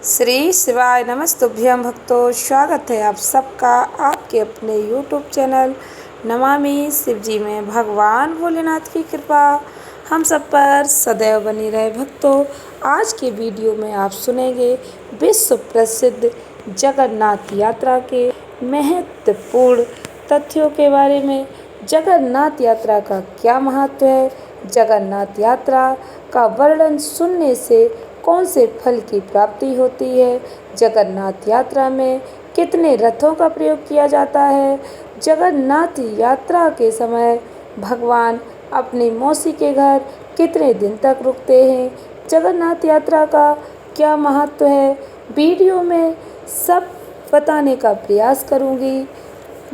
श्री शिवाय नमस्तुभ्यं भक्तों, स्वागत है आप सबका आपके अपने YouTube चैनल नमामि शिवजी में। भगवान भोलेनाथ की कृपा हम सब पर सदैव बनी रहे। भक्तों, आज के वीडियो में आप सुनेंगे विश्व प्रसिद्ध जगन्नाथ यात्रा के महत्वपूर्ण तथ्यों के बारे में। जगन्नाथ यात्रा का क्या महत्व है, जगन्नाथ यात्रा का वर्णन सुनने से कौन से फल की प्राप्ति होती है, जगन्नाथ यात्रा में कितने रथों का प्रयोग किया जाता है, जगन्नाथ यात्रा के समय भगवान अपनी मौसी के घर कितने दिन तक रुकते हैं, जगन्नाथ यात्रा का क्या महत्व है, वीडियो में सब बताने का प्रयास करूंगी।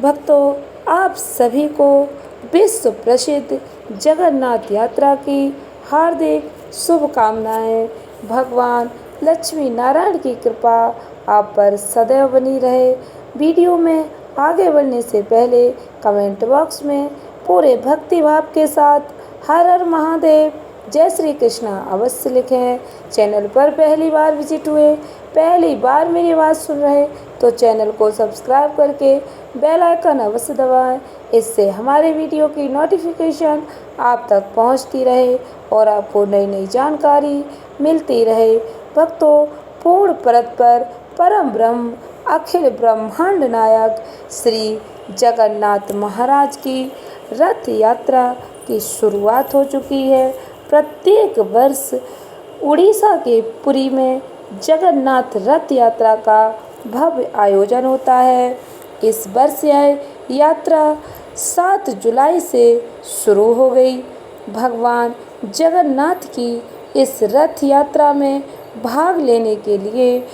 भक्तों, आप सभी को विश्व प्रसिद्ध जगन्नाथ यात्रा की हार्दिक शुभकामनाएं। भगवान लक्ष्मी नारायण की कृपा आप पर सदैव बनी रहे। वीडियो में आगे बढ़ने से पहले कमेंट बॉक्स में पूरे भक्ति भाव के साथ हर हर महादेव, जय श्री कृष्णा अवश्य लिखें। चैनल पर पहली बार विजिट हुए, पहली बार मेरी आवाज़ सुन रहे तो चैनल को सब्सक्राइब करके बेल आइकन अवश्य दबाएं। इससे हमारे वीडियो की नोटिफिकेशन आप तक पहुंचती रहे और आपको नई नई जानकारी मिलती रहे। भक्तों, पूर्ण परत पर परम ब्रह्म अखिल ब्रह्मांड नायक श्री जगन्नाथ महाराज की रथ यात्रा की शुरुआत हो चुकी है। प्रत्येक वर्ष उड़ीसा के पुरी में जगन्नाथ रथ यात्रा का भव्य आयोजन होता है। इस वर्ष यह यात्रा 7 जुलाई से शुरू हो गई। भगवान जगन्नाथ की इस रथ यात्रा में भाग लेने के लिए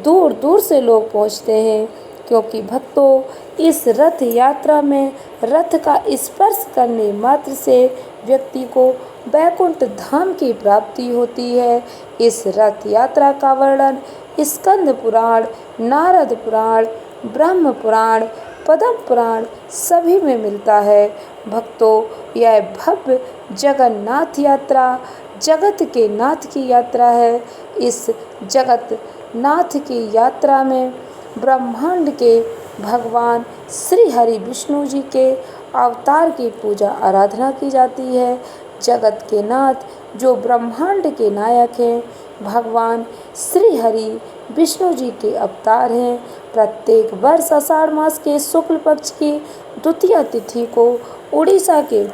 दूर दूर से लोग पहुंचते हैं, क्योंकि भक्तों, इस रथ यात्रा में रथ का स्पर्श करने मात्र से व्यक्ति को वैकुंठ धाम की प्राप्ति होती है। इस रथ यात्रा का वर्णन स्कंद पुराण, नारद पुराण, ब्रह्म पुराण, पद्म पुराण सभी में मिलता है। भक्तों, यह भव्य जगन्नाथ यात्रा जगत के नाथ की यात्रा है। इस जगत नाथ की यात्रा में ब्रह्मांड के भगवान श्री हरि विष्णु जी के अवतार की पूजा आराधना की जाती है। जगत के नाथ जो ब्रह्मांड के नायक हैं, भगवान श्री हरि विष्णु जी के अवतार हैं। प्रत्येक वर्ष आषाढ़ मास के शुक्ल पक्ष की द्वितीया तिथि को उड़ीसा के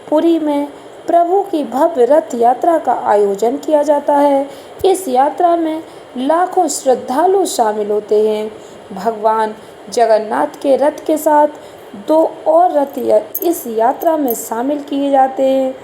पुरी में प्रभु की भव्य रथ यात्रा का आयोजन किया जाता है। इस यात्रा में लाखों श्रद्धालु शामिल होते हैं। भगवान जगन्नाथ के रथ के साथ 2 और रथ इस यात्रा में शामिल किए जाते हैं,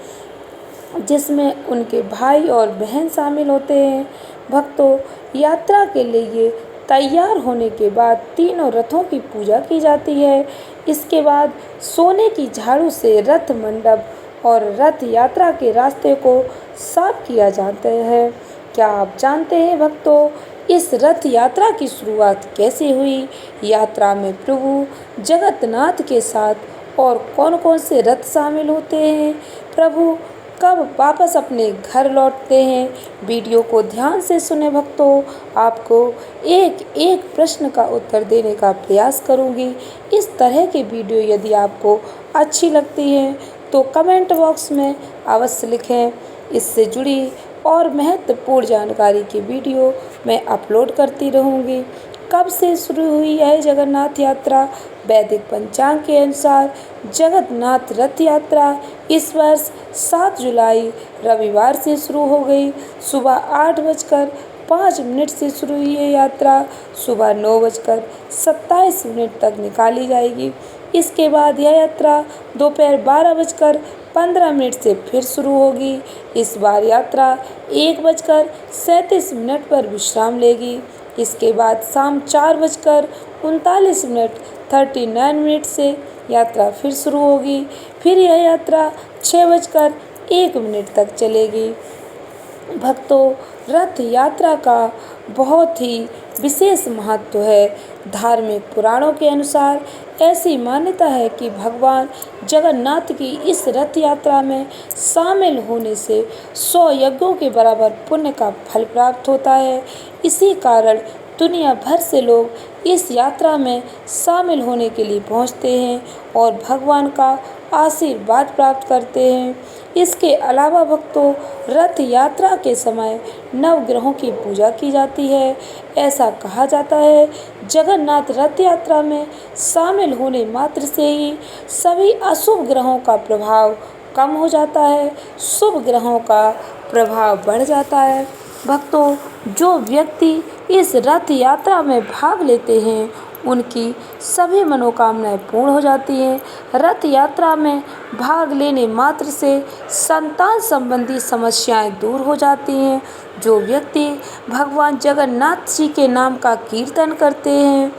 जिसमें उनके भाई और बहन शामिल होते हैं। भक्तों, यात्रा के लिए तैयार होने के बाद तीनों रथों की पूजा की जाती है। इसके बाद सोने की झाड़ू से रथ मंडप और रथ यात्रा के रास्ते को साफ किया जाता है। क्या आप जानते हैं भक्तों, इस रथ यात्रा की शुरुआत कैसे हुई? यात्रा में प्रभु जगन्नाथ के साथ और कौन कौन से रथ शामिल होते हैं? प्रभु कब वापस अपने घर लौटते हैं? वीडियो को ध्यान से सुने भक्तों, आपको एक एक प्रश्न का उत्तर देने का प्रयास करूंगी। इस तरह की वीडियो यदि आपको अच्छी लगती है तो कमेंट बॉक्स में अवश्य लिखें। इससे जुड़ी और महत्वपूर्ण जानकारी की वीडियो मैं अपलोड करती रहूंगी। कब से शुरू हुई यह जगन्नाथ यात्रा? वैदिक पंचांग के अनुसार जगन्नाथ रथ यात्रा इस वर्ष 7 जुलाई रविवार से शुरू हो गई। सुबह 8:05 से शुरू हुई ये यात्रा सुबह 9:27 तक निकाली जाएगी। इसके बाद यह यात्रा दोपहर 12:15 से फिर शुरू होगी। इस बार यात्रा 1:37 पर विश्राम लेगी। इसके बाद शाम 4:39 से यात्रा फिर शुरू होगी। फिर यह यात्रा 6:01 तक चलेगी। भक्तों, रथ यात्रा का बहुत ही विशेष महत्व है। धार्मिक पुराणों के अनुसार ऐसी मान्यता है कि भगवान जगन्नाथ की इस रथ यात्रा में शामिल होने से 100 यज्ञों के बराबर पुण्य का फल प्राप्त होता है। इसी कारण दुनिया भर से लोग इस यात्रा में शामिल होने के लिए पहुंचते हैं और भगवान का आशीर्वाद प्राप्त करते हैं। इसके अलावा भक्तों, रथ यात्रा के समय नवग्रहों की पूजा की जाती है। ऐसा कहा जाता है जगन्नाथ रथ यात्रा में शामिल होने मात्र से ही सभी अशुभ ग्रहों का प्रभाव कम हो जाता है, शुभ ग्रहों का प्रभाव बढ़ जाता है। भक्तों, जो व्यक्ति इस रथ यात्रा में भाग लेते हैं उनकी सभी मनोकामनाएं पूर्ण हो जाती हैं। रथ यात्रा में भाग लेने मात्र से संतान संबंधी समस्याएं दूर हो जाती हैं। जो व्यक्ति भगवान जगन्नाथ जी के नाम का कीर्तन करते हैं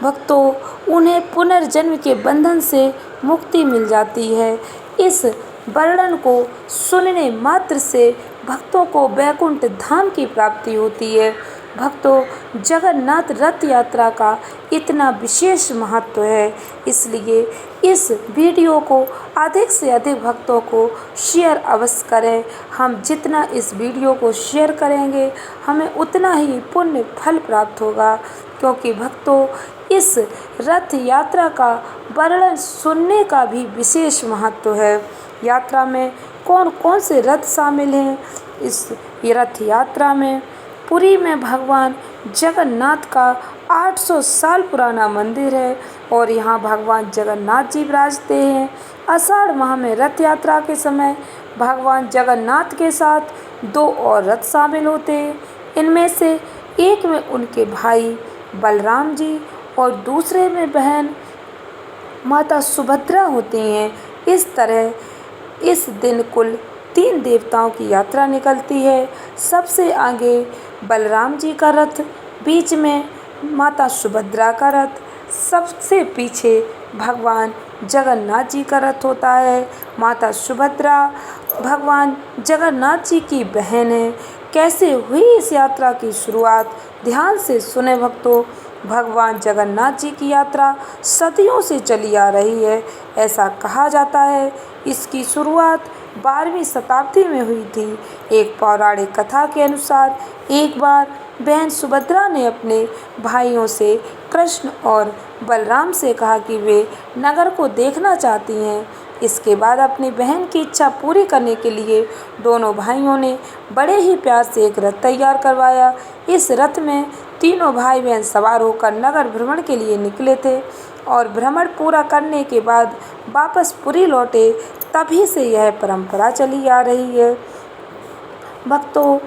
भक्तों, उन्हें पुनर्जन्म के बंधन से मुक्ति मिल जाती है। इस वर्णन को सुनने मात्र से भक्तों को वैकुंठ धाम की प्राप्ति होती है। भक्तों, जगन्नाथ रथ यात्रा का इतना विशेष महत्व है, इसलिए इस वीडियो को अधिक से अधिक भक्तों को शेयर अवश्य करें। हम जितना इस वीडियो को शेयर करेंगे हमें उतना ही पुण्य फल प्राप्त होगा, क्योंकि भक्तों इस रथ यात्रा का वर्णन सुनने का भी विशेष महत्व है। यात्रा में कौन कौन से रथ शामिल हैं? इस रथ यात्रा में पुरी में भगवान जगन्नाथ का 800 साल पुराना मंदिर है और यहाँ भगवान जगन्नाथ जी विराजते हैं। आषाढ़ माह में रथ यात्रा के समय भगवान जगन्नाथ के साथ 2 और रथ शामिल होते हैं। इनमें से एक में उनके भाई बलराम जी और दूसरे में बहन माता सुभद्रा होती हैं। इस तरह इस दिन कुल 3 देवताओं की यात्रा निकलती है। सबसे आगे बलराम जी का रथ, बीच में माता सुभद्रा का रथ, सबसे पीछे भगवान जगन्नाथ जी का रथ होता है। माता सुभद्रा भगवान जगन्नाथ जी की बहन है। कैसे हुई इस यात्रा की शुरुआत? ध्यान से सुने भक्तों। भगवान जगन्नाथ जी की यात्रा सदियों से चली आ रही है। ऐसा कहा जाता है इसकी शुरुआत 12वीं शताब्दी में हुई थी। एक पौराणिक कथा के अनुसार एक बार बहन सुभद्रा ने अपने भाइयों से कृष्ण और बलराम से कहा कि वे नगर को देखना चाहती हैं। इसके बाद अपनी बहन की इच्छा पूरी करने के लिए दोनों भाइयों ने बड़े ही प्यार से एक रथ तैयार करवाया। इस रथ में तीनों भाई बहन सवार होकर नगर भ्रमण के लिए निकले थे और भ्रमण पूरा करने के बाद वापस पुरी लौटे। तभी से यह परंपरा चली आ रही है। भक्तों,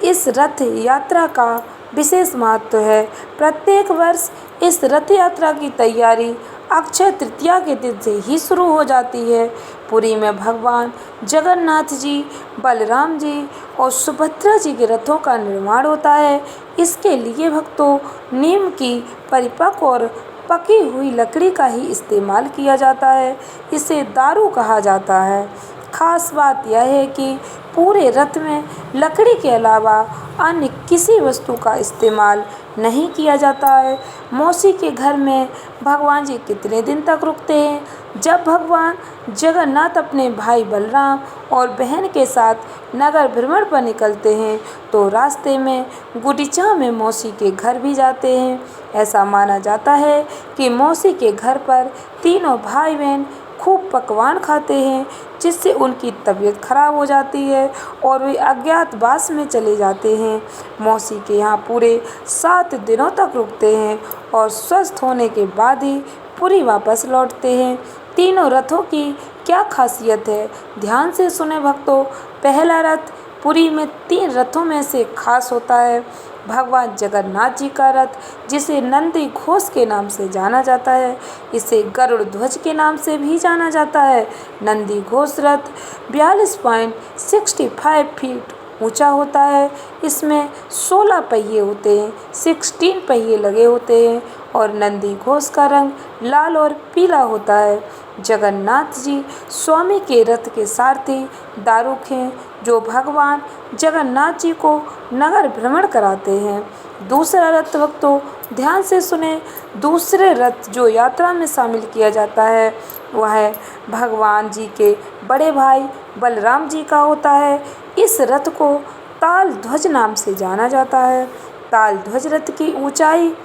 इस रथ यात्रा का विशेष महत्व है। प्रत्येक वर्ष इस रथ यात्रा की तैयारी अक्षय तृतीया के दिन से ही शुरू हो जाती है। पुरी में भगवान जगन्नाथ जी, बलराम जी और सुभद्रा जी के रथों का निर्माण होता है। इसके लिए भक्तों नीम की परिपक्व और पकी हुई लकड़ी का ही इस्तेमाल किया जाता है। इसे दारू कहा जाता है। खास बात यह है कि पूरे रथ में लकड़ी के अलावा अन्य किसी वस्तु का इस्तेमाल नहीं किया जाता है। मौसी के घर में भगवान जी कितने दिन तक रुकते हैं? जब भगवान जगन्नाथ अपने भाई बलराम और बहन के साथ नगर भ्रमण पर निकलते हैं तो रास्ते में गुडीचा में मौसी के घर भी जाते हैं। ऐसा माना जाता है कि मौसी के घर पर तीनों भाई बहन खूब पकवान खाते हैं, जिससे उनकी तबीयत खराब हो जाती है और वे अज्ञातवास में चले जाते हैं। मौसी के यहाँ पूरे 7 दिनों तक रुकते हैं और स्वस्थ होने के बाद ही पुरी वापस लौटते हैं। तीनों रथों की क्या खासियत है? ध्यान से सुने भक्तों। पहला रथ पुरी में 3 रथों में से खास होता है। भगवान जगन्नाथ जी का रथ, जिसे नंदी घोष के नाम से जाना जाता है, इसे गरुड़ ध्वज के नाम से भी जाना जाता है। नंदी घोष रथ 42.65 फीट ऊंचा होता है। इसमें 16 पहिए होते हैं, 16 पहिए लगे होते हैं और नंदी घोष का रंग लाल और पीला होता है। जगन्नाथ जी स्वामी के रथ के सारथी दारुक हैं, जो भगवान जगन्नाथ जी को नगर भ्रमण कराते हैं। दूसरा रथ भक्तों ध्यान से सुने। दूसरे रथ जो यात्रा में शामिल किया जाता है वह भगवान जी के बड़े भाई बलराम जी का होता है। इस रथ को ताल ध्वज नाम से जाना जाता है। ताल ध्वज रथ की ऊंचाई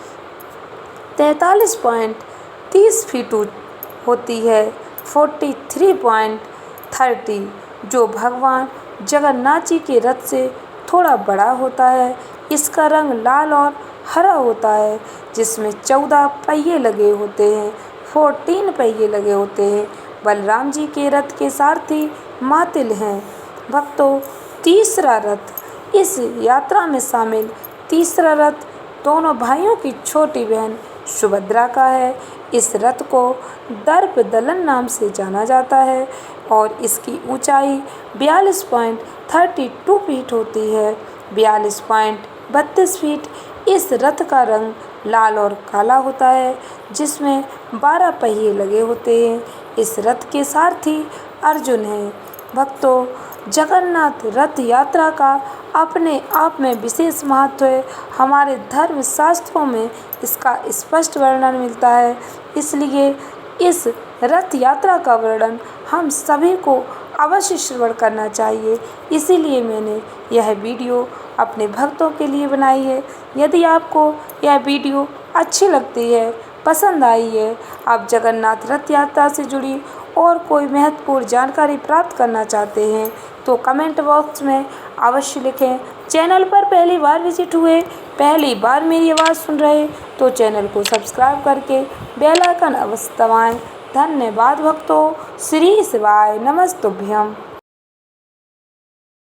43.30 फीट होती है, 43.30, जो भगवान जगन्नाथ जी के रथ से थोड़ा बड़ा होता है। इसका रंग लाल और हरा होता है, जिसमें 14 पहिए लगे होते हैं, 14 पहिए लगे होते हैं। बलराम जी के रथ के सारथी मातिल हैं। भक्तों तीसरा रथ, इस यात्रा में शामिल तीसरा रथ दोनों भाइयों की छोटी बहन सुभद्रा का है। इस रथ को दर्प दलन नाम से जाना जाता है और इसकी ऊंचाई 42.32 फीट होती है, 42.32 फीट। इस रथ का रंग लाल और काला होता है, जिसमें 12 पहिए लगे होते हैं। इस रथ के सारथी अर्जुन हैं। भक्तों जगन्नाथ रथ यात्रा का अपने आप में विशेष महत्व है। हमारे धर्म शास्त्रों में इसका स्पष्ट वर्णन मिलता है, इसलिए इस रथ यात्रा का वर्णन हम सभी को अवश्य श्रवण करना चाहिए। इसीलिए मैंने यह वीडियो अपने भक्तों के लिए बनाई है। यदि आपको यह वीडियो अच्छी लगती है, पसंद आई है, आप जगन्नाथ रथ यात्रा से जुड़ी और कोई महत्वपूर्ण जानकारी प्राप्त करना चाहते हैं तो कमेंट बॉक्स में अवश्य लिखें। चैनल पर पहली बार विजिट हुए, पहली बार मेरी आवाज़ सुन रहे तो चैनल को सब्सक्राइब करके बेल आइकन अवश्य दबाएं। धन्यवाद भक्तों। श्री शिवाय नमस्तुभ्यम।